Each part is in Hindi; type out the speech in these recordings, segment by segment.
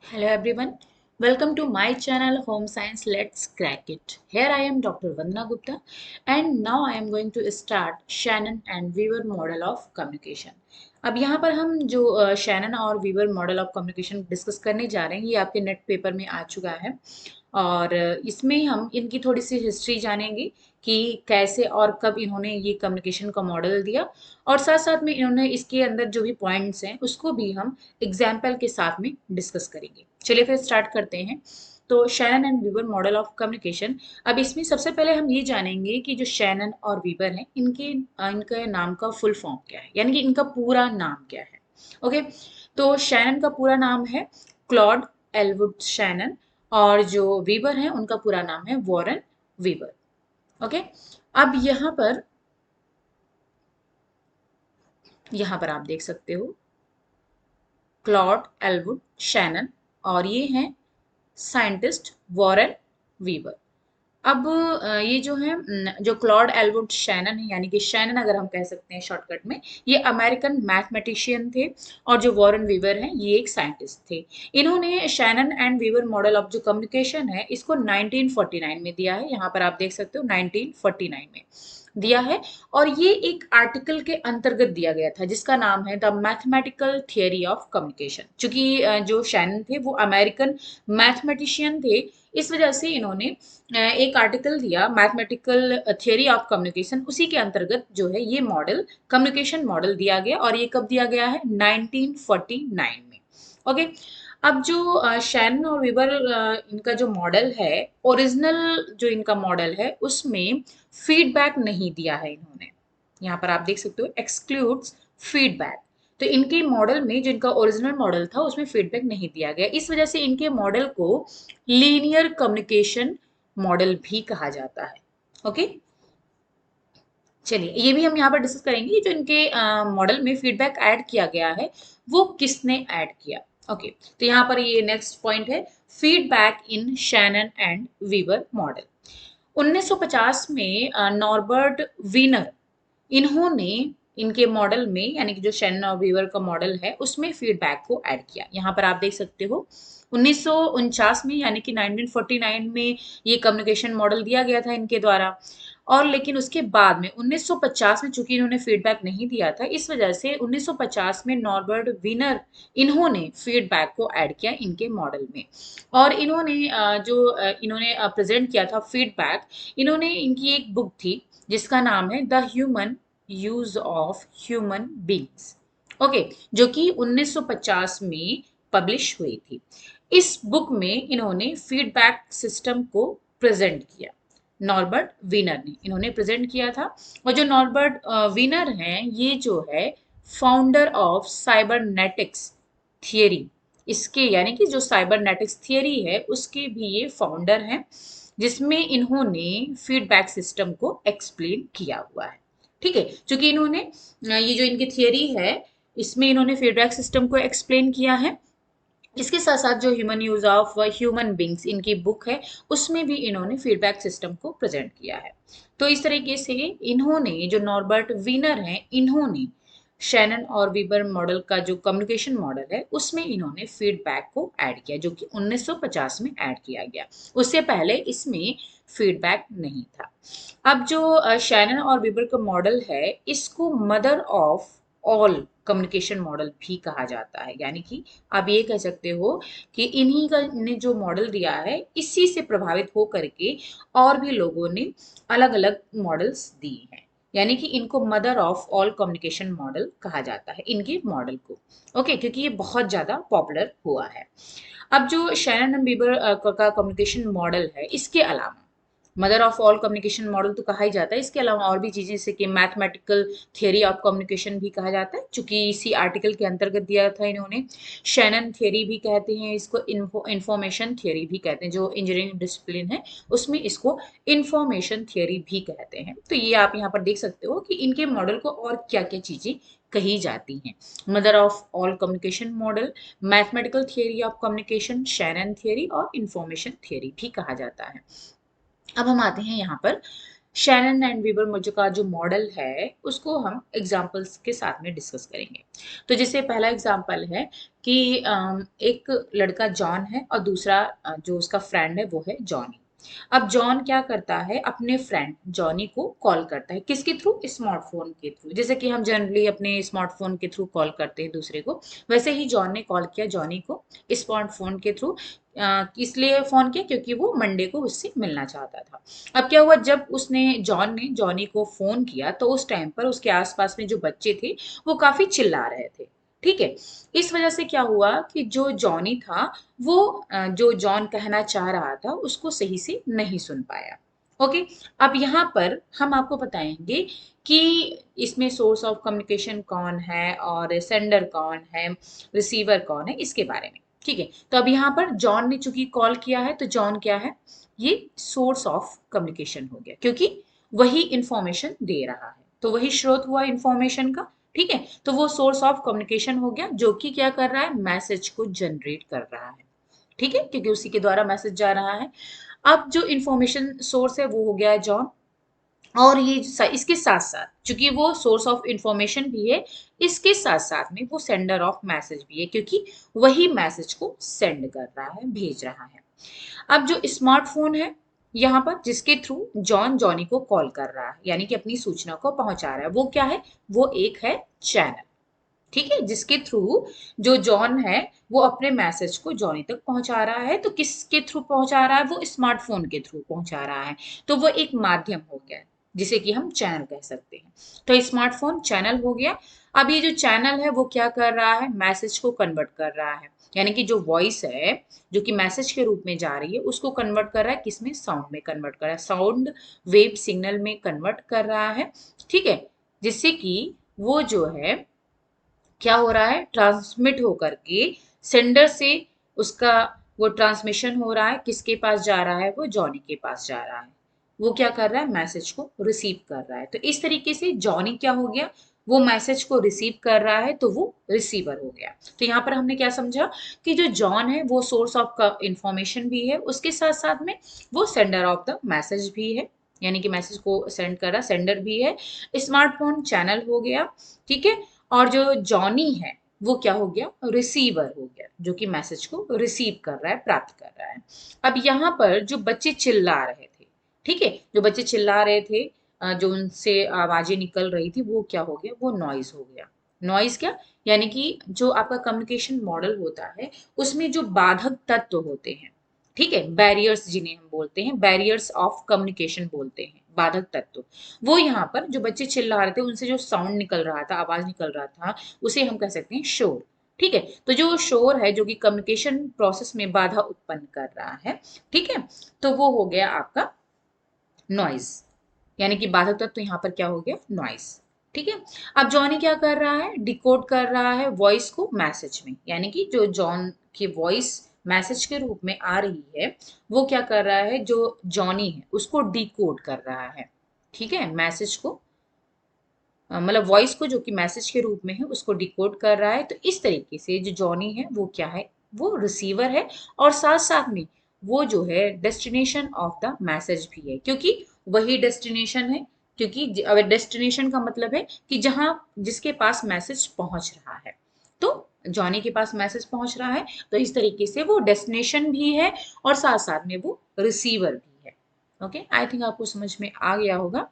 Hello everyone, welcome to my channel Home Science Let's Crack It. Here I am Dr. Vandana Gupta and now I am going to start Shannon and Weaver model of communication. अब यहाँ पर हम जो शैनन और Weaver model of communication discuss करने जा रहे हैं ये आपके नेट पेपर में आ चुका है और इसमें हम इनकी थोड़ी सी हिस्ट्री जानेंगे कि कैसे और कब इन्होंने ये कम्युनिकेशन का मॉडल दिया और साथ साथ में इन्होंने इसके अंदर जो भी पॉइंट्स हैं उसको भी हम एग्जाम्पल के साथ में डिस्कस करेंगे। चलिए फिर स्टार्ट करते हैं। तो Shannon and Weaver model of communication. अब इसमें सबसे पहले हम ये जानेंगे कि जो शैनन और वीवर हैं इनके नाम का फुल फॉर्म क्या है, यानी कि इनका पूरा नाम क्या है। ओके, तो शैनन का पूरा नाम है क्लॉड एलवुड शैनन और जो वीवर हैं उनका पूरा नाम है वॉरेन वीवर। ओके, अब यहाँ पर आप देख सकते हो क्लॉड एलवुड शैनन और ये हैं साइंटिस्ट वॉरेन वीवर। अब ये जो है जो क्लॉड एलवुड शैनन है, यानी कि शैनन अगर हम कह सकते हैं शॉर्टकट में, ये अमेरिकन मैथमेटिशियन थे और जो वॉरेन वीवर हैं ये एक साइंटिस्ट थे। इन्होंने Shannon and Weaver model of जो कम्युनिकेशन है इसको 1949 में दिया है। यहाँ पर आप देख सकते हो 1949 में दिया है और ये एक आर्टिकल के अंतर्गत दिया गया था जिसका नाम है the mathematical theory of communication. चूंकि जो शैनन थे वो अमेरिकन मैथमेटिशियन थे, इस वजह से इन्होंने एक आर्टिकल दिया मैथमेटिकल थियरी ऑफ कम्युनिकेशन, उसी के अंतर्गत जो है ये मॉडल कम्युनिकेशन मॉडल दिया गया और ये कब दिया गया है 1949 में। ओके, अब जो शैनन और वीबर इनका जो मॉडल है, ओरिजिनल जो इनका मॉडल है उसमें फीडबैक नहीं दिया है इन्होंने। यहाँ पर आप देख सकते हो एक्सक्लूड्स फीडबैक। तो इनके मॉडल में जो इनका ओरिजिनल मॉडल था उसमें फीडबैक नहीं दिया गया, इस वजह से इनके मॉडल को लीनियर कम्युनिकेशन मॉडल भी कहा जाता है। ओके, चलिए ये भी हम यहाँ पर डिस्कस करेंगे जो इनके मॉडल में फीडबैक ऐड किया गया है वो किसने ऐड किया। ओके, तो यहाँ पर ये नेक्स्ट पॉइंट है feedback in Shannon and Weaver model. 1950 में नॉर्बर्ट वीनर, इन्होंने इनके मॉडल में यानी कि जो शैनन और वीवर का मॉडल है उसमें फीडबैक को ऐड किया। यहाँ पर आप देख सकते हो 1949 में यानी कि 1949 में ये कम्युनिकेशन मॉडल दिया गया था इनके द्वारा। और लेकिन उसके बाद में 1950 में चूंकि इन्होंने फीडबैक नहीं दिया था, इस वजह से 1950 में नॉर्बर्ट विनर इन्होंने फीडबैक को ऐड किया इनके मॉडल में। और इन्होंने प्रेजेंट किया था फीडबैक, इन्होंने इनकी एक बुक थी जिसका नाम है the human use of human beings. Okay, जो कि 1950 में पब्लिश हुई थी। इस बुक में इन्होंने फीडबैक सिस्टम को प्रेजेंट किया। नॉर्बर्ट वीनर ने इन्होंने प्रेजेंट किया था। और जो नॉर्बर्ट वीनर हैं ये जो है फाउंडर ऑफ साइबरनेटिक्स थियरी, इसके यानी कि जो साइबरनेटिक्स थियरी है उसके भी ये फाउंडर हैं, जिसमें इन्होंने फीडबैक सिस्टम को एक्सप्लेन किया हुआ है। ठीक है, क्योंकि इन्होंने ये जो इनकी थियरी है इसमें इन्होंने फीडबैक सिस्टम को एक्सप्लेन किया है। इसके साथ साथ जो human use of human beings इनकी बुक है उसमें भी इन्होंने फीडबैक सिस्टम को प्रेजेंट किया है। तो इस तरीके से इन्होंने जो नॉर्बर्ट वीनर हैं इन्होंने शैनन और वीबर मॉडल का जो कम्युनिकेशन मॉडल है उसमें इन्होंने फीडबैक को ऐड किया, जो कि 1950 में ऐड किया गया। उससे पहले इसमें फीडबैक नहीं था। अब जो शैनन और वीबर का मॉडल है इसको mother of all communication model भी कहा जाता है, यानी कि आप ये कह सकते हो कि इन्हीं का ने जो मॉडल दिया है इसी से प्रभावित हो करके और भी लोगों ने अलग अलग मॉडल्स दिए हैं, यानी कि इनको mother of all communication model कहा जाता है इनके मॉडल को। ओके, क्योंकि ये बहुत ज्यादा पॉपुलर हुआ है। अब जो शैनन बीबर का कम्युनिकेशन मॉडल है इसके अलावा mother of all communication model तो कहा ही जाता है, इसके अलावा और भी चीजें जैसे कि मैथमेटिकल थियरी ऑफ कम्युनिकेशन भी कहा जाता है, चूंकि इसी आर्टिकल के अंतर्गत दिया था इन्होंने। शैनन थियरी भी कहते हैं इसको, इंफॉर्मेशन थियरी भी कहते हैं, जो इंजीनियरिंग डिसिप्लिन है उसमें इसको इंफॉर्मेशन थियरी भी कहते हैं। तो ये आप यहाँ पर देख सकते हो कि इनके मॉडल को और क्या क्या चीजें कही जाती हैं। Mother of all communication model, mathematical theory of communication, Shannon theory और इंफॉर्मेशन थियरी भी कहा जाता है। अब हम आते हैं यहाँ पर शैनन एंड वीवर का जो मॉडल है उसको हम एग्जाम्पल्स के साथ में डिस्कस करेंगे। तो जैसे पहला एग्जाम्पल है कि एक लड़का जॉन है और दूसरा जो उसका फ्रेंड है वो है जॉनी। अब जॉन क्या करता है, अपने फ्रेंड जॉनी को कॉल करता है, किसके थ्रू, स्मार्टफोन के थ्रू, जैसे कि हम जनरली अपने स्मार्टफोन के थ्रू कॉल करते हैं दूसरे को, वैसे ही जॉन ने कॉल किया जॉनी को स्मार्टफोन के थ्रू। इसलिए फोन किया क्योंकि वो मंडे को उससे मिलना चाहता था। अब क्या हुआ, जब उसने जॉन ने जॉनी को फोन किया तो उस टाइम पर उसके आसपास में जो बच्चे थे वो काफी चिल्ला रहे थे। ठीक है, इस वजह से क्या हुआ कि जो जॉनी था वो जो जॉन कहना चाह रहा था उसको सही से नहीं सुन पाया। ओके, अब यहाँ पर हम आपको बताएंगे कि इसमें सोर्स ऑफ कम्युनिकेशन कौन है और सेंडर कौन है, रिसीवर कौन है, इसके बारे में। ठीक है, तो अब यहाँ पर जॉन ने चूंकि कॉल किया है तो जॉन क्या है, ये सोर्स ऑफ कम्युनिकेशन हो गया क्योंकि वही इंफॉर्मेशन दे रहा है, तो वही स्रोत हुआ इंफॉर्मेशन का। ठीक है, तो वो सोर्स ऑफ कम्युनिकेशन हो गया जो कि क्या कर रहा है, मैसेज को जनरेट कर रहा है। ठीक है, क्योंकि उसी के द्वारा मैसेज जा रहा है। अब जो इंफॉर्मेशन सोर्स है वो हो गया है जॉन, और ये इसके साथ साथ चूंकि वो सोर्स ऑफ इंफॉर्मेशन भी है, इसके साथ साथ में वो सेंडर ऑफ मैसेज भी है क्योंकि वही मैसेज को सेंड कर रहा है, भेज रहा है। अब जो स्मार्टफोन है यहाँ पर जिसके थ्रू जॉन जॉनी को कॉल कर रहा है यानी कि अपनी सूचना को पहुंचा रहा है, वो क्या है, वो एक है चैनल। ठीक है, जिसके थ्रू जो जॉन है वो अपने मैसेज को जॉनी तक पहुंचा रहा है, तो किसके थ्रू पहुंचा रहा है, वो स्मार्टफोन के थ्रू पहुंचा रहा है। तो वो एक माध्यम हो गया जिसे कि हम चैनल कह सकते हैं। तो स्मार्टफोन चैनल हो गया। अब ये जो चैनल है वो क्या कर रहा है, मैसेज को कन्वर्ट कर रहा है, यानी कि जो वॉइस है जो कि मैसेज के रूप में जा रही है उसको कन्वर्ट कर रहा है, किसमें, साउंड में कन्वर्ट कर रहा है, साउंड वेव सिग्नल में कन्वर्ट कर रहा है। ठीक है, जिससे कि वो जो है क्या हो रहा है, ट्रांसमिट होकर के सेंडर से उसका वो ट्रांसमिशन हो रहा है, किसके पास जा रहा है, वो जॉनी के पास जा रहा है। वो क्या कर रहा है, मैसेज को रिसीव कर रहा है। तो इस तरीके से जॉनी क्या हो गया, वो मैसेज को रिसीव कर रहा है तो वो रिसीवर हो गया। तो यहाँ पर हमने क्या समझा कि जो जॉन है वो सोर्स ऑफ इंफॉर्मेशन भी है, उसके साथ साथ में वो सेंडर ऑफ द मैसेज भी है, यानी कि मैसेज को सेंड कर रहा सेंडर भी है। स्मार्टफोन चैनल हो गया। ठीक है, और जो जॉनी है वो क्या हो गया, रिसीवर हो गया, जो कि मैसेज को रिसीव कर रहा है, प्राप्त कर रहा है। अब यहाँ पर जो बच्चे चिल्ला रहे थे, ठीक है, जो बच्चे चिल्ला रहे थे, जो उनसे आवाजें निकल रही थी, वो क्या हो गया, वो नॉइज हो गया। नॉइज क्या, यानी कि जो आपका कम्युनिकेशन मॉडल होता है उसमें जो बाधक तत्व होते हैं, ठीक है, बैरियर्स जिन्हें हम बोलते हैं, बैरियर्स ऑफ कम्युनिकेशन बोलते हैं, बाधक तत्व, वो यहाँ पर जो बच्चे चिल्ला रहे थे उनसे जो साउंड निकल रहा था, आवाज निकल रहा था, उसे हम कह सकते हैं शोर। ठीक है, तो जो शोर है जो कि कम्युनिकेशन प्रोसेस में बाधा उत्पन्न कर रहा है, ठीक है, तो वो हो गया आपका नॉइज, यानी कि बाधक तत्व यहाँ पर क्या हो गया, नॉइज। ठीक है, अब जॉनी क्या कर रहा है, डिकोड कर रहा है वॉइस को मैसेज में, यानी कि जो जॉन की वॉइस मैसेज के रूप में आ रही है वो क्या कर रहा है, जो जॉनी है उसको डिकोड कर रहा है। ठीक है, मैसेज को मतलब वॉइस को जो कि मैसेज के रूप में है उसको डिकोड कर रहा है। तो इस तरीके से जो जॉनी है वो क्या है, वो रिसीवर है, और साथ साथ में वो जो है डेस्टिनेशन ऑफ द मैसेज भी है, क्योंकि वही डेस्टिनेशन है, क्योंकि अब डेस्टिनेशन का मतलब है कि जहां जिसके पास मैसेज पहुंच रहा है, तो जॉनी के पास मैसेज पहुंच रहा है, तो इस तरीके से वो डेस्टिनेशन भी है और साथ साथ में वो रिसीवर भी है। ओके, आई थिंक आपको समझ में आ गया होगा।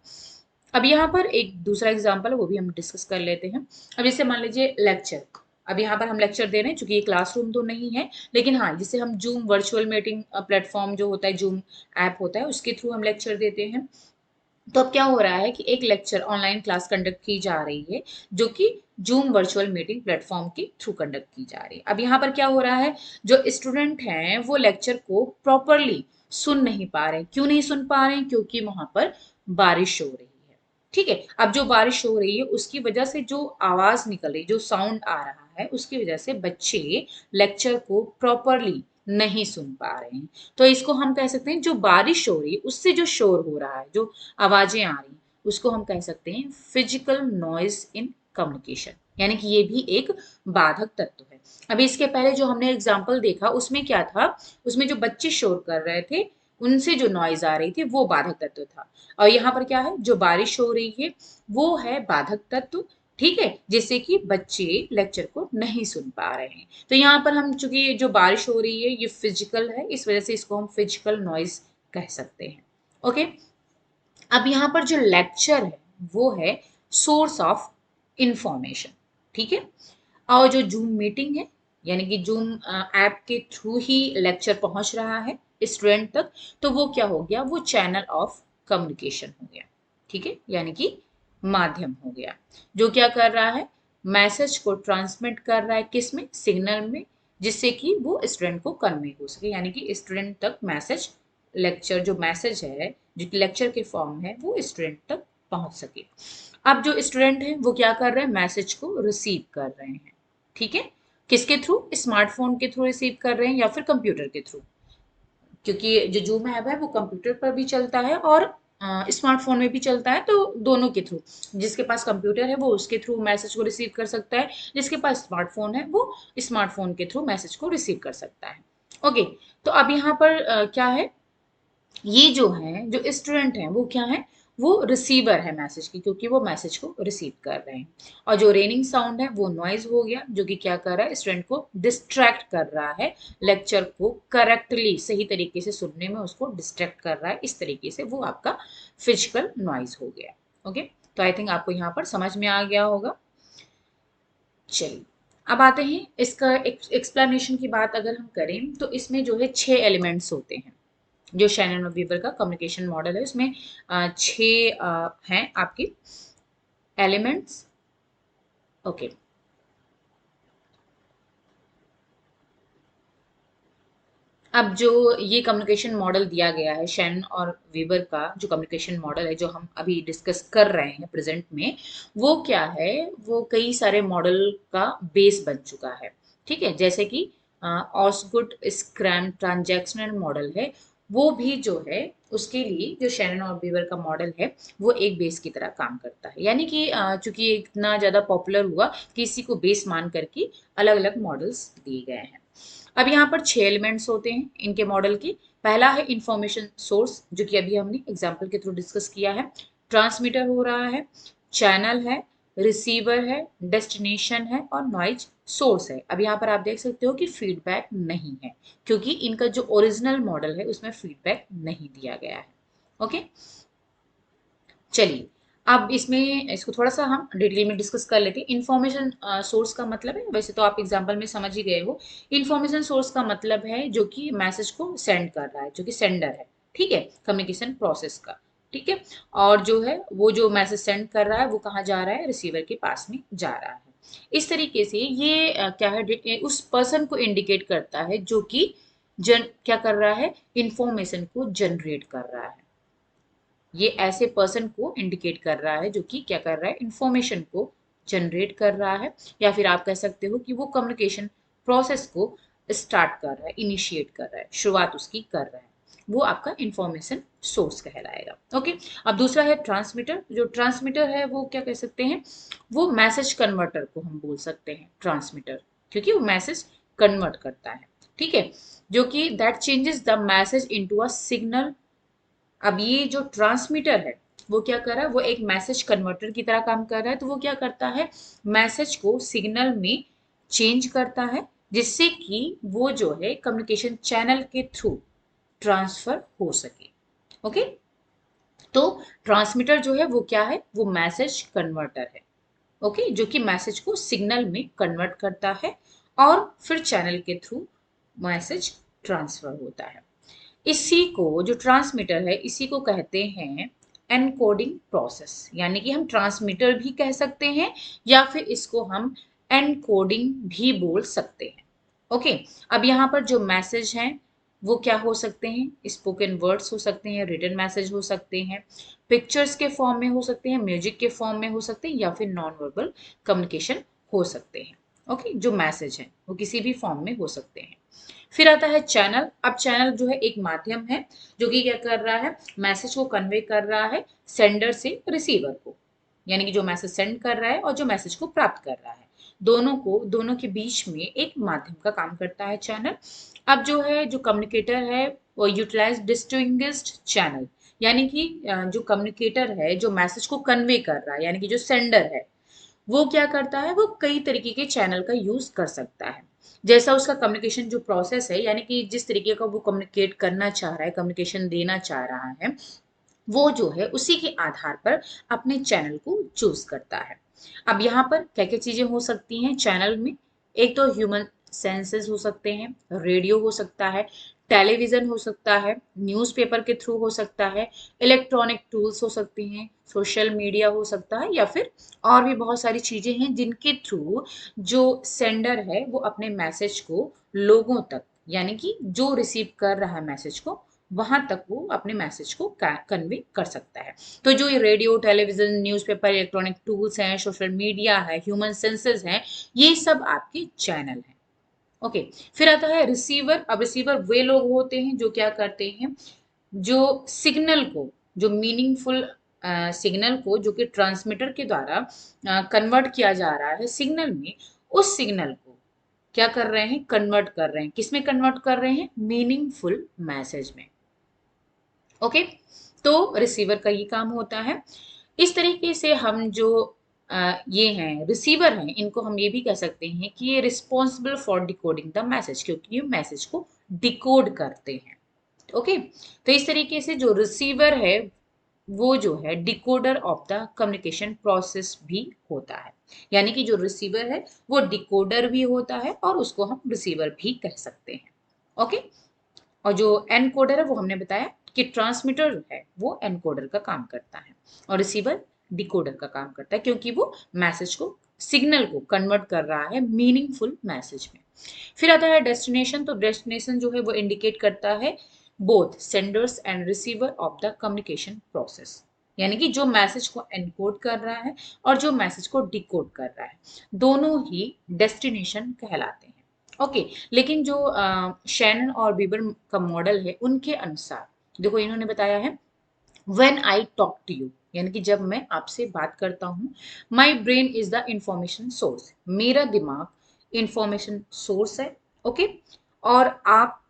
अब यहाँ पर एक दूसरा एग्जाम्पल है वो भी हम डिस्कस कर लेते हैं। अब जैसे मान लीजिए लेक्चर, अब यहाँ पर हम लेक्चर दे रहे हैं, चूंकि ये क्लासरूम तो नहीं है, लेकिन हाँ जिसे हम जूम वर्चुअल मीटिंग प्लेटफॉर्म जो होता है, जूम ऐप होता है, उसके थ्रू हम लेक्चर देते हैं। तो अब क्या हो रहा है कि एक लेक्चर ऑनलाइन क्लास कंडक्ट की जा रही है जो कि जूम वर्चुअल मीटिंग प्लेटफॉर्म के थ्रू कंडक्ट की जा रही है। अब यहाँ पर क्या हो रहा है, जो स्टूडेंट हैं वो लेक्चर को प्रॉपरली सुन नहीं पा रहे, क्यों नहीं सुन पा रहे हैं, क्योंकि वहां पर बारिश हो रही है। ठीक है, अब जो बारिश हो रही है उसकी वजह से जो आवाज निकल रही, जो साउंड आ रहा है, उसकी वजह से बच्चे लेक्चर को प्रॉपरली नहीं सुन पा रहे हैं। तो इसको हम कह सकते हैं जो बारिश हो रही है उससे जो शोर हो रहा है, जो आवाजें आ रही, उसको हम कह सकते हैं फिजिकल नॉइज इन कम्युनिकेशन, यानी कि ये भी एक बाधक तत्व है। अभी इसके पहले जो हमने एग्जाम्पल देखा उसमें क्या था, उसमें जो बच्चे शोर कर रहे थे उनसे जो नॉइज आ रही थी वो बाधक तत्व था। और यहाँ पर क्या है, जो बारिश हो रही है वो है बाधक तत्व, ठीक है, जिससे कि बच्चे लेक्चर को नहीं सुन पा रहे हैं। तो यहाँ पर हम, चूंकि जो बारिश हो रही है ये फिजिकल है, इस वजह से इसको हम फिजिकल नॉइज कह सकते हैं। ओके, अब यहाँ पर जो लेक्चर है वो है सोर्स ऑफ इंफॉर्मेशन, ठीक है। और जो जूम मीटिंग है, यानी कि जूम ऐप के थ्रू ही लेक्चर पहुंच रहा है स्टूडेंट तक, तो वो क्या हो गया, वो चैनल ऑफ कम्युनिकेशन हो गया, ठीक है, यानी कि माध्यम हो गया, जो क्या कर रहा है, मैसेज को ट्रांसमिट कर रहा है, किस में, सिग्नल में, जिससे कि वो स्टूडेंट को कन्वे हो सके, यानी कि स्टूडेंट तक मैसेज, लेक्चर जो मैसेज है जो लेक्चर के फॉर्म है वो स्टूडेंट तक पहुंच सके। अब जो स्टूडेंट है वो क्या कर रहे हैं, मैसेज को रिसीव कर रहे हैं, ठीक है, किसके थ्रू, स्मार्टफोन के थ्रू रिसीव कर रहे हैं या फिर कंप्यूटर के थ्रू, क्योंकि जो जूम ऐप है वो कंप्यूटर पर भी चलता है और स्मार्टफोन में भी चलता है, तो दोनों के थ्रू, जिसके पास कंप्यूटर है वो उसके थ्रू मैसेज को रिसीव कर सकता है, जिसके पास स्मार्टफोन है वो स्मार्टफोन के थ्रू मैसेज को रिसीव कर सकता है। ओके, तो अब यहाँ पर क्या है, ये जो है, जो स्टूडेंट हैं वो क्या है, वो रिसीवर है मैसेज की, क्योंकि वो मैसेज को रिसीव कर रहे हैं। और जो रेनिंग साउंड है वो नॉइज हो गया, जो कि क्या कर रहा है, स्टूडेंट को डिस्ट्रैक्ट कर रहा है, लेक्चर को करेक्टली सही तरीके से सुनने में उसको डिस्ट्रैक्ट कर रहा है, इस तरीके से वो आपका फिजिकल नॉइज हो गया। ओके, तो आई थिंक आपको यहाँ पर समझ में आ गया होगा। चलिए, अब आते हैं इसका एक्सप्लेनेशन की बात अगर हम करें तो इसमें जो है 6 एलिमेंट्स होते हैं। जो शैनन और बीबर का कम्युनिकेशन मॉडल है उसमें 6 हैं आपकी एलिमेंट्स। ओके, अब जो ये कम्युनिकेशन मॉडल दिया गया है शैनन और वीबर का, जो कम्युनिकेशन मॉडल है जो हम अभी डिस्कस कर रहे हैं प्रेजेंट में, वो क्या है, वो कई सारे मॉडल का बेस बन चुका है, ठीक है, जैसे कि ऑसगुड स्क्रैम ट्रांजैक्शनल मॉडल है, वो भी जो है उसके लिए जो शैनन और बीबर का मॉडल है वो एक बेस की तरह काम करता है, यानी कि चूंकि इतना ज़्यादा पॉपुलर हुआ कि इसी को बेस मान करके अलग अलग मॉडल्स दिए गए हैं। अब यहाँ पर 6 एलिमेंट्स होते हैं इनके मॉडल की। पहला है इंफॉर्मेशन सोर्स, जो कि अभी हमने एग्जाम्पल के थ्रू डिस्कस किया है। ट्रांसमीटर हो रहा है, चैनल है, रिसीवर है, डेस्टिनेशन है और नॉइज सोर्स है। अब यहाँ पर आप देख सकते हो कि फीडबैक नहीं है, क्योंकि इनका जो ओरिजिनल मॉडल है उसमें फीडबैक नहीं दिया गया है। ओके, चलिए, अब इसमें इसको थोड़ा सा हम डिटेल में डिस्कस कर लेते हैं। इन्फॉर्मेशन सोर्स का मतलब है, वैसे तो आप एग्जांपल में समझ ही गए हो, इन्फॉर्मेशन सोर्स का मतलब है जो कि मैसेज को सेंड कर रहा है, जो कि सेंडर है, ठीक है, कम्युनिकेशन प्रोसेस का, ठीक है। और जो है वो जो मैसेज सेंड कर रहा है वो कहाँ जा रहा है, रिसीवर के पास में जा रहा है। इस तरीके से ये क्या है, उस पर्सन को इंडिकेट करता है जो कि क्या कर रहा है, इंफॉर्मेशन को जनरेट कर रहा है। ये ऐसे पर्सन को इंडिकेट कर रहा है जो कि क्या कर रहा है, इंफॉर्मेशन को जनरेट कर रहा है, या फिर आप कह सकते हो कि वो कम्युनिकेशन प्रोसेस को स्टार्ट कर रहा है, इनिशिएट कर रहा है, शुरुआत उसकी कर रहा है, वो आपका इंफॉर्मेशन सोर्स कहलाएगा। ओके, अब दूसरा है ट्रांसमीटर। जो ट्रांसमीटर है वो क्या कह सकते हैं, वो मैसेज कन्वर्टर को हम बोल सकते हैं ट्रांसमीटर, क्योंकि वो मैसेज कन्वर्ट करता है, ठीक है, जो कि that changes the message into a signal. अब ये जो ट्रांसमीटर है वो क्या कर रहा है, वो एक मैसेज कन्वर्टर की तरह काम कर रहा है, तो वो क्या करता है, मैसेज को सिग्नल में चेंज करता है, जिससे कि वो जो है कम्युनिकेशन चैनल के थ्रू ट्रांसफर हो सके। ओके, तो ट्रांसमीटर जो है वो क्या है, वो मैसेज कन्वर्टर है, ओके, जो कि मैसेज को सिग्नल में कन्वर्ट करता है और फिर चैनल के थ्रू मैसेज ट्रांसफर होता है। इसी को, जो ट्रांसमीटर है, इसी को कहते हैं एनकोडिंग प्रोसेस, यानी कि हम ट्रांसमीटर भी कह सकते हैं या फिर इसको हम एनकोडिंग भी बोल सकते हैं। ओके, अब यहाँ पर जो मैसेज हैं वो क्या हो सकते हैं, स्पोकन वर्ड्स हो सकते हैं, रिटन मैसेज हो सकते हैं, पिक्चर्स के फॉर्म में हो सकते हैं, म्यूजिक के फॉर्म में हो सकते हैं, या फिर नॉन वर्बल कम्युनिकेशन हो सकते हैं। ओके, जो मैसेज है वो किसी भी फॉर्म में हो सकते हैं। फिर आता है चैनल। अब चैनल जो है एक माध्यम है जो कि क्या कर रहा है, मैसेज को कन्वे कर रहा है सेंडर से रिसीवर को, यानी कि जो मैसेज सेंड कर रहा है और जो मैसेज को प्राप्त कर रहा है, दोनों के बीच में एक माध्यम का काम करता है चैनल। अब जो है, जो कम्युनिकेटर है वो यूटिलाइज डिस्टिंग्विश्ड चैनल, यानी कि जो कम्युनिकेटर है जो मैसेज को कन्वे कर रहा है, यानी कि जो सेंडर है, वो क्या करता है, वो कई तरीके के चैनल का यूज कर सकता है। जैसा उसका कम्युनिकेशन जो प्रोसेस है, यानी कि जिस तरीके का वो कम्युनिकेट करना चाह रहा है, कम्युनिकेशन देना चाह रहा है, वो जो है उसी के आधार पर अपने चैनल को चूज करता है। अब यहाँ पर क्या क्या चीजें हो सकती हैं चैनल में? एक तो ह्यूमन सेंसेस हो सकते हैं, रेडियो हो सकता है, टेलीविजन हो सकता है, न्यूज़पेपर के थ्रू हो सकता है, इलेक्ट्रॉनिक टूल्स हो सकती हैं, सोशल मीडिया हो सकता है, या फिर और भी बहुत सारी चीजें हैं जिनके थ्रू जो सेंडर है वो अपने मैसेज को लोगों तक, यानी कि जो रिसीव कर रहा है मैसेज को, वहां तक वो अपने मैसेज को कन्वे कर सकता है। तो जो ये radio, television, newspaper, electronic tools हैं, सोशल मीडिया है, ह्यूमन सेंसेस हैं, ये सब आपके चैनल हैं। ओके। फिर आता है रिसीवर। अब रिसीवर वे लोग होते हैं जो क्या करते हैं, जो सिग्नल को, जो मीनिंगफुल सिग्नल को जो कि ट्रांसमीटर के द्वारा कन्वर्ट किया जा रहा है सिग्नल में, उस सिग्नल को क्या कर रहे हैं, कन्वर्ट कर रहे हैं। किसमें कन्वर्ट कर रहे हैं? मीनिंगफुल मैसेज में। ओके। तो रिसीवर का ये काम होता है। इस तरीके से हम जो ये हैं रिसीवर हैं, इनको हम ये भी कह सकते हैं कि ये responsible for decoding the message, क्योंकि ये मैसेज को डिकोड करते हैं। ओके। तो इस तरीके से जो रिसीवर है वो जो है decoder of the communication process भी होता है। यानी कि जो रिसीवर है वो डिकोडर भी होता है और उसको हम रिसीवर भी कह सकते हैं। ओके। और जो एनकोडर है वो हमने बताया कि ट्रांसमीटर है वो एनकोडर का काम करता है, और रिसीवर डिकोडर का काम करता है, क्योंकि वो मैसेज को, सिग्नल को कन्वर्ट कर रहा है मीनिंगफुल मैसेज में। फिर आता है डेस्टिनेशन। तो डेस्टिनेशन जो है वो इंडिकेट करता है both senders and receiver of the communication process, यानी कि जो मैसेज को एनकोड कर रहा है और जो मैसेज को डिकोड कर रहा है, दोनों ही डेस्टिनेशन कहलाते हैं। ओके। लेकिन जो शैनन और बीबर का मॉडल है उनके अनुसार, देखो इन्होंने बताया है when I talk to you, यानी कि जब मैं आपसे बात करता हूँ, my brain is the information source, मेरा दिमाग इंफॉर्मेशन सोर्स है। ओके। और आप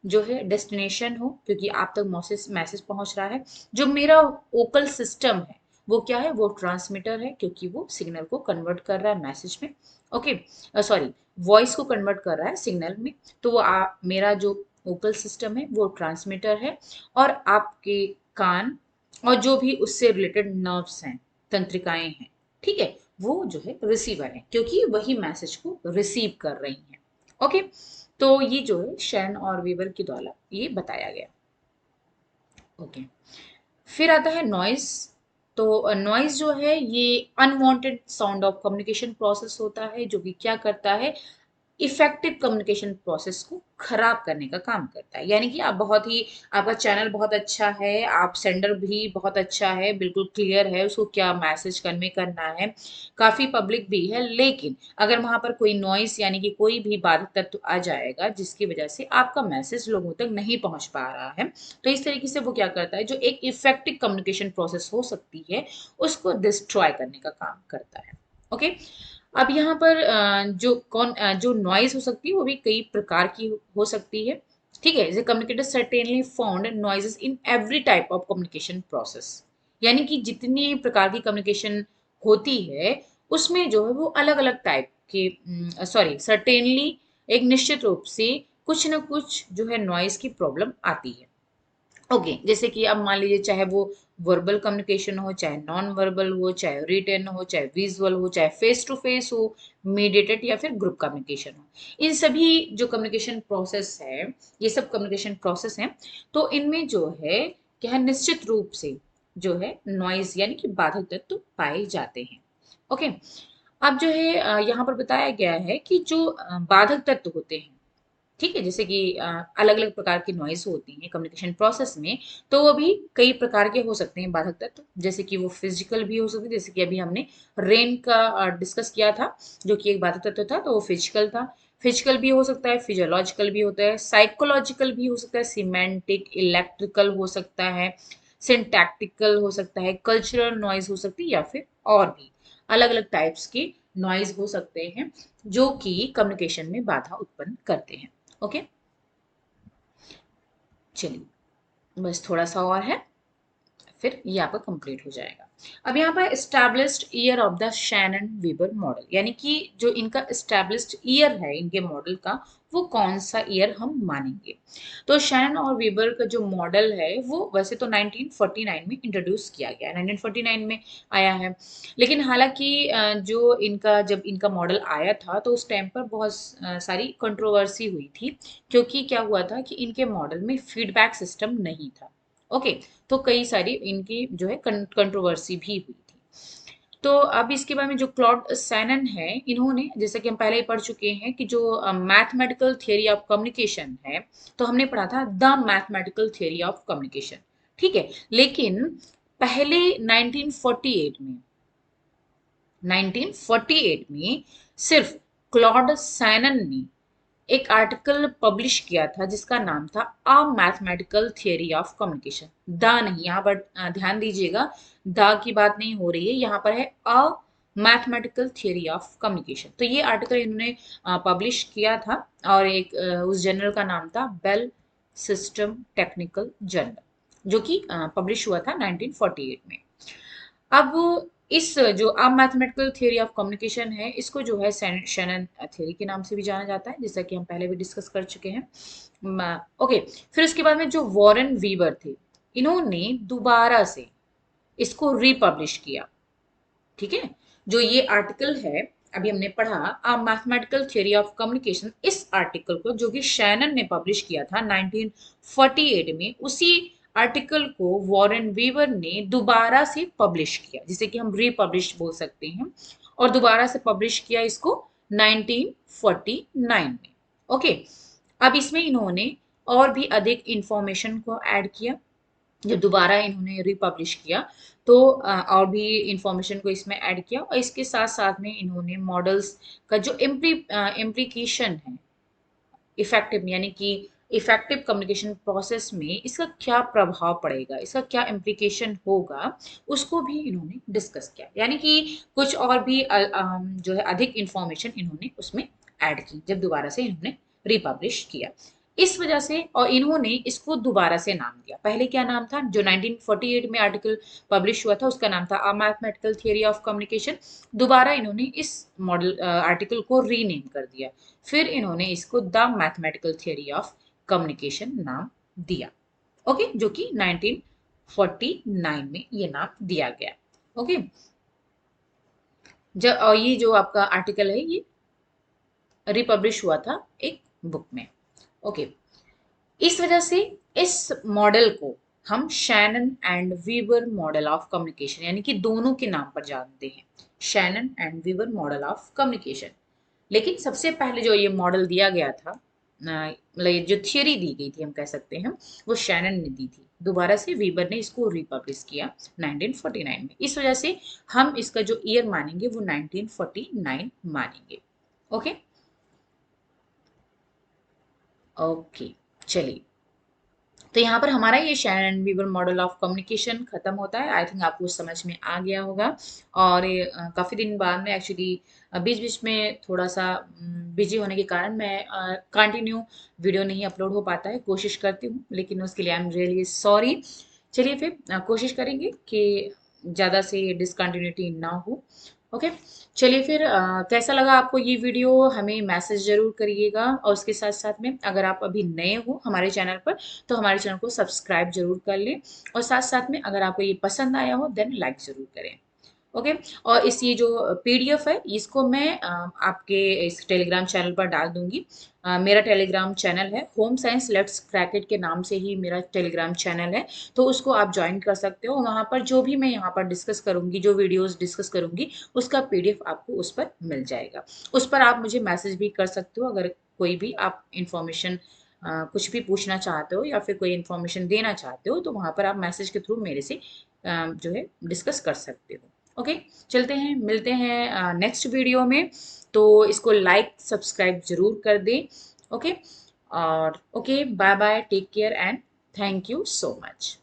जो है डेस्टिनेशन हो, क्योंकि आप तक मैसेज मैसेज पहुंच रहा है। जो मेरा ओकल सिस्टम है वो क्या है, वो ट्रांसमीटर है, क्योंकि वो सिग्नल को कन्वर्ट कर रहा है मैसेज में। ओके। सॉरी, वॉइस को कन्वर्ट कर रहा है सिग्नल में। तो वो मेरा जो ओकल सिस्टम है वो ट्रांसमीटर है, और आपके कान और जो भी उससे रिलेटेड नर्व्स हैं, तंत्रिकाएं हैं, ठीक है, वो जो है रिसीवर है, क्योंकि वही मैसेज को रिसीव कर रही हैं। ओके। तो ये जो है शैन और वीवर के द्वारा ये बताया गया। ओके। फिर आता है नॉइस। तो नॉइस जो है ये unwanted sound of communication process होता है, जो कि क्या करता है, इफेक्टिव कम्युनिकेशन प्रोसेस को खराब करने का काम करता है। यानी कि आप बहुत ही, आपका चैनल बहुत अच्छा है, आप सेंडर भी बहुत अच्छा है, बिल्कुल क्लियर है उसको क्या मैसेज कन्वे करना है, काफी पब्लिक भी है, लेकिन अगर वहां पर कोई नॉइस यानी कि कोई भी बाधित तत्व आ जाएगा जिसकी वजह से आपका मैसेज लोगों तक नहीं पहुंच पा रहा है, तो इस तरीके से वो क्या करता है, जो एक इफेक्टिव कम्युनिकेशन प्रोसेस हो सकती है उसको डिस्ट्रॉय करने का काम करता है। ओके। अब यहाँ पर जो नॉइज हो सकती है वो भी कई प्रकार की हो सकती है। ठीक है। जैसे communicator certainly found noises in every type of communication process, यानी कि जितनी प्रकार की कम्युनिकेशन होती है उसमें जो है वो अलग अलग टाइप के, सॉरी, सर्टेनली एक निश्चित रूप से कुछ ना कुछ जो है नॉइज की प्रॉब्लम आती है। ओके। जैसे कि अब मान लीजिए चाहे वो वर्बल कम्युनिकेशन हो, चाहे नॉन वर्बल हो, चाहे रिटन हो, चाहे विजुअल हो, चाहे फेस टू फेस हो, मीडिएटेड या फिर ग्रुप कम्युनिकेशन हो, इन सभी जो कम्युनिकेशन प्रोसेस है, ये सब कम्युनिकेशन प्रोसेस हैं, तो इनमें जो है क्या है, निश्चित रूप से जो है नॉइज यानी कि बाधक तत्व पाए जाते हैं। ओके। अब जो है यहाँ पर बताया गया है कि जो बाधक तत्व होते हैं, ठीक है, जैसे कि अलग अलग प्रकार की नॉइज होती हैं कम्युनिकेशन प्रोसेस में, तो वो भी कई प्रकार के हो सकते हैं बाधक तत्व। जैसे कि वो फिजिकल भी हो सकते हैं, जैसे कि अभी हमने रेन का डिस्कस किया था, जो कि एक बाधक तत्व था, तो वो फिजिकल था। फिजिकल भी हो सकता है, फिजियोलॉजिकल भी होता है, साइकोलॉजिकल भी हो सकता है, सीमेंटिक, इलेक्ट्रिकल हो सकता है, सिंटैक्टिकल हो सकता है, कल्चरल नॉइज हो सकती है, या फिर और भी अलग अलग टाइप्स के नॉइज हो सकते हैं जो कि कम्युनिकेशन में बाधा उत्पन्न करते हैं। ओके। चलिए बस थोड़ा सा और है, फिर ये आपका कंप्लीट हो जाएगा। अब यहाँ पर established year of the Shannon वीबर model, यानी कि जो इनका एस्टैब्लिश्ड ईयर है इनके मॉडल का, वो कौन सा ईयर हम मानेंगे। तो शैनन और वीबर का जो मॉडल है वो वैसे तो 1949 में इंट्रोड्यूस किया गया, 1949 में आया है। लेकिन हालांकि जो इनका जब इनका मॉडल आया था तो उस टाइम पर बहुत सारी कंट्रोवर्सी हुई थी, क्योंकि क्या हुआ था कि इनके मॉडल में फीडबैक सिस्टम नहीं था। ओके, तो कई सारी इनकी जो है कंट्रोवर्सी भी हुई थी। तो अब इसके बारे में जो क्लॉड सैनन है, इन्होंने जैसे कि हम पहले ही पढ़ चुके हैं कि जो मैथमेटिकल थियरी ऑफ कम्युनिकेशन है, तो हमने पढ़ा था the mathematical theory of communication, ठीक है। लेकिन पहले 1948 में सिर्फ क्लॉड सैनन ने एक आर्टिकल पब्लिश किया था जिसका नाम था a mathematical theory of communication. The नहीं, यहाँ पर ध्यान दीजिएगा, द की बात नहीं हो रही है, यहाँ पर है a mathematical theory of communication. तो ये आर्टिकल इन्होंने पब्लिश किया था, और एक उस जर्नल का नाम था बेल सिस्टम टेक्निकल जर्नल, जो कि पब्लिश हुआ था 1948 में। अब इस जो अब मैथमेटिकल थियरी ऑफ कम्युनिकेशन है, इसको जो है शैनन थ्योरी के नाम से भी जाना जाता है, जैसा कि हम पहले भी डिस्कस कर चुके हैं। ओके, फिर उसके बाद में जो वॉरेन वीवर थे, इन्होंने दोबारा से इसको रीपब्लिश किया, ठीक है। जो ये आर्टिकल है अभी हमने पढ़ा a mathematical theory of communication, इस आर्टिकल को जो कि शैनन ने पब्लिश किया था 1948 में, उसी आर्टिकल को वॉरेन वीवर ने दोबारा से पब्लिश किया, जिसे कि हम रीपब्लिश बोल सकते हैं, और दोबारा से पब्लिश किया इसको 1949 में। ओके, अब इसमें इन्होंने और भी अधिक इंफॉर्मेशन को ऐड किया, जो दोबारा इन्होंने रिपब्लिश किया, तो और भी इंफॉर्मेशन को इसमें ऐड किया, और इसके साथ साथ में इन्होंने मॉडल्स का जो इम्प्लीकेशन है इफेक्टिव, यानी कि इफेक्टिव कम्युनिकेशन प्रोसेस में इसका क्या प्रभाव पड़ेगा, इसका क्या इम्प्लीकेशन होगा, उसको भी इन्होंने डिस्कस किया। यानी कि कुछ और भी जो है अधिक इंफॉर्मेशन इन्होंने उसमें ऐड की जब दोबारा से इन्होंने रिपब्लिश किया। इस वजह से और इन्होंने इसको दोबारा से नाम दिया। पहले क्या नाम था, जो 1948 में आर्टिकल पब्लिश हुआ था उसका नाम था a mathematical theory of communication. दोबारा इन्होंने इस मॉडल आर्टिकल को रीनेम कर दिया, फिर इन्होंने इसको the mathematical theory of communication नाम दिया। ओके, जो कि 1949 में ये नाम दिया गया। ओके, जब और ये जो आपका आर्टिकल है ये रिपब्लिश हुआ था एक बुक में। ओके, इस वजह से इस मॉडल को हम Shannon and Weaver model of communication, यानी कि दोनों के नाम पर जानते हैं, Shannon and Weaver model of communication. लेकिन सबसे पहले जो ये मॉडल दिया गया था, मतलब जो थियरी दी गई थी हम कह सकते हैं, वो शैनन ने दी थी। दोबारा से वीबर ने इसको रिपब्लिश किया 1949 में। इस वजह से हम इसका जो ईयर मानेंगे वो 1949 मानेंगे। ओके ओके, चलिए, तो यहाँ पर हमारा ये Shannon Weaver model of communication खत्म होता है। आई थिंक आपको समझ में आ गया होगा। और ये काफ़ी दिन बाद में एक्चुअली बीच बीच में थोड़ा सा बिजी होने के कारण मैं कंटिन्यू वीडियो नहीं अपलोड हो पाता है, कोशिश करती हूँ, लेकिन उसके लिए आई एम रियली सॉरी। चलिए फिर कोशिश करेंगे कि ज़्यादा से डिसकंटिन्यूटी ना हो। ओके, चलिए फिर कैसा लगा आपको ये वीडियो, हमें मैसेज जरूर करिएगा। और उसके साथ साथ में अगर आप अभी नए हो हमारे चैनल पर, तो हमारे चैनल को सब्सक्राइब जरूर कर लें, और साथ साथ में अगर आपको ये पसंद आया हो देन लाइक जरूर करें। ओके, और इस ये जो पीडीएफ है इसको मैं आपके इस टेलीग्राम चैनल पर डाल दूंगी। मेरा टेलीग्राम चैनल है home science let's crack it के नाम से ही मेरा टेलीग्राम चैनल है, तो उसको आप ज्वाइन कर सकते हो। वहाँ पर जो भी मैं यहाँ पर डिस्कस करूँगी, जो वीडियोस डिस्कस करूँगी, उसका पीडीएफ आपको उस पर मिल जाएगा। उस पर आप मुझे मैसेज भी कर सकते हो, अगर कोई भी आप इंफॉर्मेशन कुछ भी पूछना चाहते हो या फिर कोई इन्फॉर्मेशन देना चाहते हो, तो वहाँ पर आप मैसेज के थ्रू मेरे से जो है डिस्कस कर सकते हो। ओके, चलते हैं, मिलते हैं नेक्स्ट वीडियो में। तो इसको लाइक सब्सक्राइब जरूर कर दें। ओके, और okay, bye bye, take care and thank you so much.